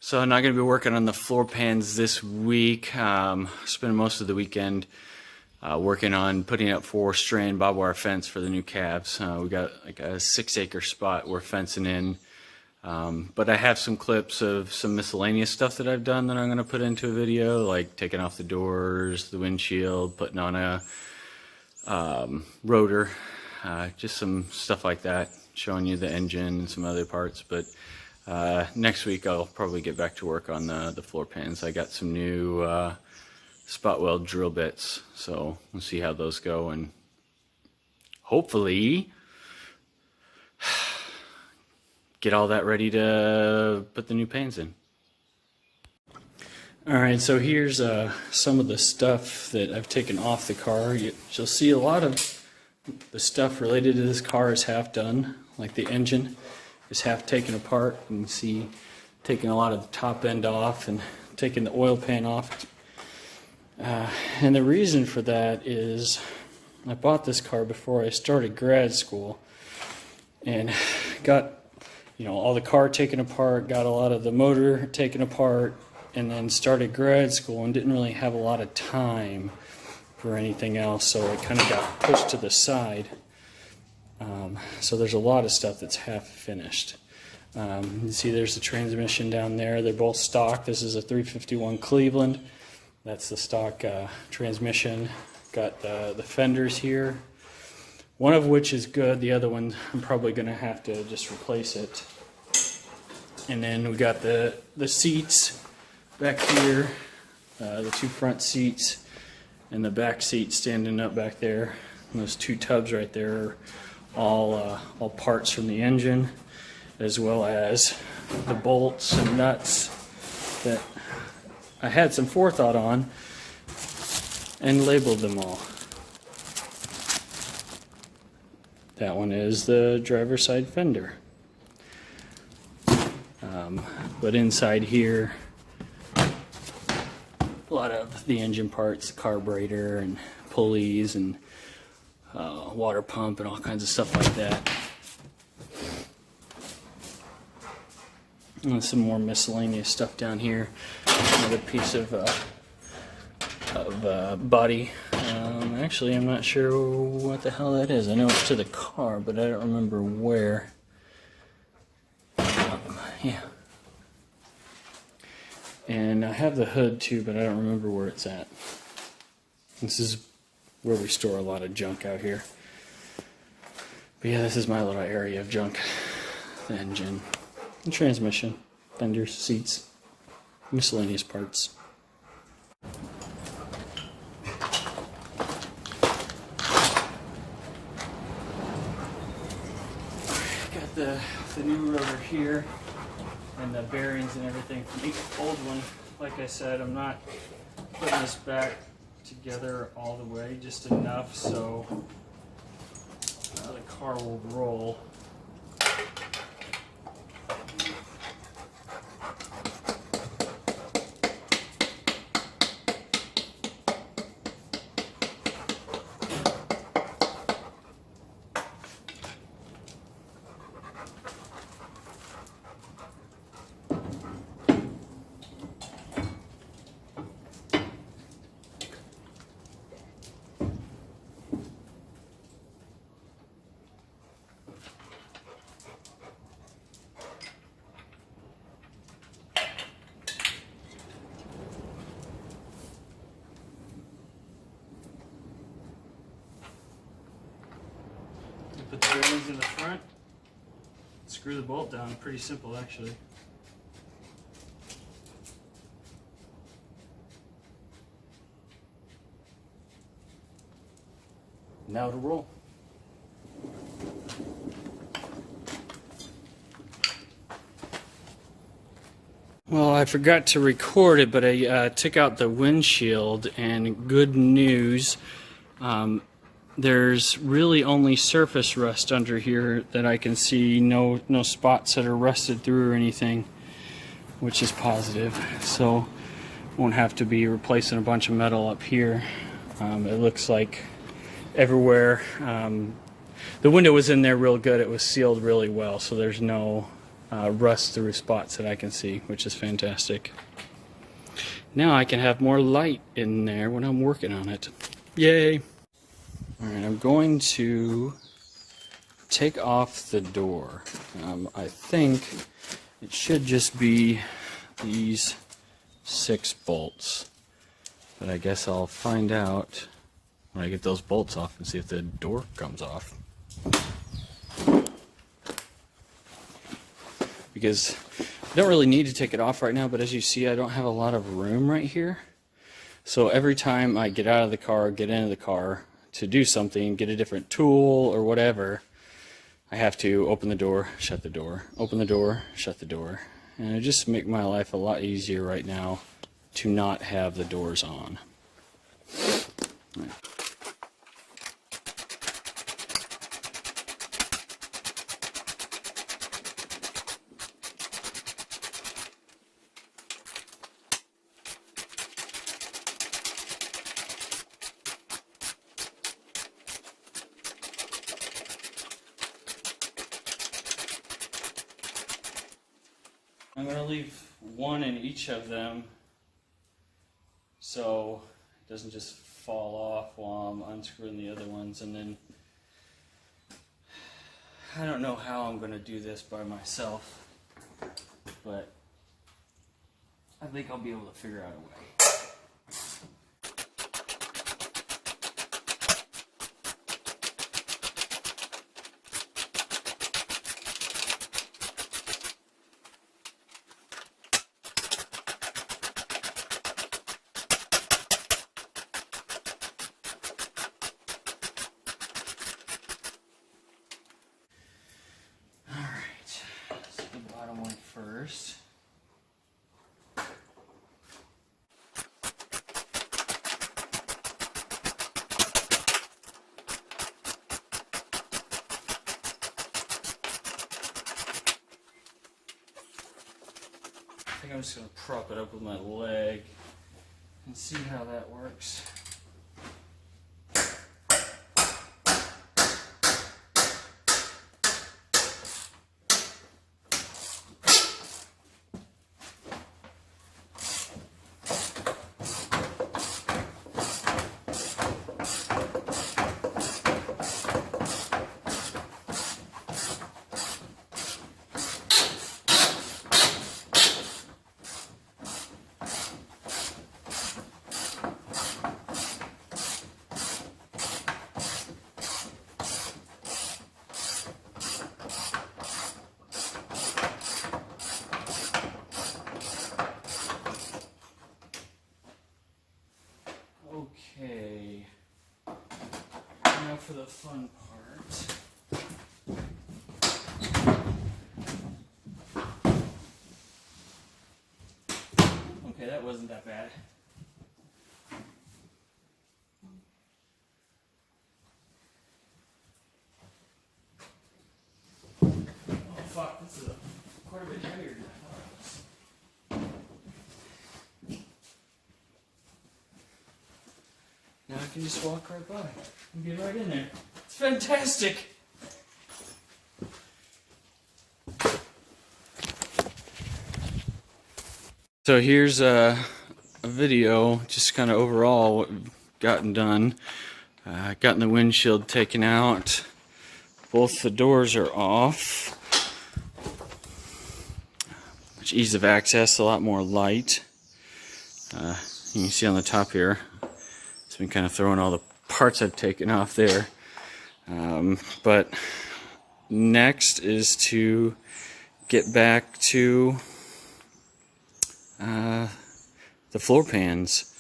So I'm not going to be working on the floor pans this week. Spending most of the weekend working on putting up 4-strand barbed wire fence for the new calves. We got like a 6-acre spot we're fencing in. But I have some clips of some miscellaneous stuff that I've done that I'm going to put into a video, like taking off the doors, the windshield, putting on a rotor, just some stuff like that, showing you the engine and some other parts. But next week I'll probably get back to work on the floor pans. I got some new spot weld drill bits, so we'll see how those go, and hopefully get all that ready to put the new pans in. Alright, so here's some of the stuff that I've taken off the car. You'll see a lot of the stuff related to this car is half done, like the engine is half taken apart. You can see taking a lot of the top end off and taking the oil pan off. And the reason for that is I bought this car before I started grad school and got all the car taken apart, got a lot of the motor taken apart, and then started grad school and didn't really have a lot of time for anything else, so it kind of got pushed to the side. So there's a lot of stuff that's half finished. You see there's the transmission down there. They're both stock. This is a 351 Cleveland. That's the stock transmission. Got the fenders here, one of which is good. The other one I'm probably going to have to just replace it. And then we got the seats back here, the two front seats and the back seat standing up back there. And those two tubs right there are all parts from the engine, as well as the bolts and nuts that I had some forethought on and labeled them all. That one is the driver's side fender. But inside here, a lot of the engine parts, carburetor and pulleys and water pump and all kinds of stuff like that. And some more miscellaneous stuff down here. Another piece of body. Actually, I'm not sure what the hell that is. I know it's to the car, but I don't remember where. Yeah. And I have the hood too, but I don't remember where it's at. This is where we store a lot of junk out here. But yeah, this is my little area of junk. The engine, the transmission, fenders, seats, miscellaneous parts. Got the new rotor here and the bearings and everything from the old one. Like I said, I'm not putting this back together all the way, just enough so the car will roll. Put the bearings in the front, screw the bolt down. Pretty simple, actually. Now to roll. Well, I forgot to record it, but I took out the windshield, and good news. There's really only surface rust under here that I can see, no spots that are rusted through or anything, which is positive. So won't have to be replacing a bunch of metal up here. It looks like everywhere. The window was in there real good. It was sealed really well, so there's no rust through spots that I can see, which is fantastic. Now I can have more light in there when I'm working on it. Yay! Alright, I'm going to take off the door. I think it should just be these 6 bolts. But I guess I'll find out when I get those bolts off and see if the door comes off. Because I don't really need to take it off right now, but as you see, I don't have a lot of room right here. So every time I get out of the car, get into the car to do something, get a different tool or whatever, I have to open the door, shut the door, open the door, shut the door. And it just makes my life a lot easier right now to not have the doors on. Right. I'm going to leave one in each of them so it doesn't just fall off while I'm unscrewing the other ones. And then I don't know how I'm going to do this by myself, but I think I'll be able to figure out a way. First. I think I'm just going to prop it up with my leg and see how that works. Okay, now for the fun part. Okay, that wasn't that bad. Oh fuck, this is quite a bit heavier than I thought it was. Now I can just walk right by and get right in there. It's fantastic! So here's a video, just kind of overall what we've gotten done. Gotten the windshield taken out. Both the doors are off. Much ease of access, a lot more light. You can see on the top here, it's been kind of throwing all the parts I've taken off there. But next is to get back to the floor pans.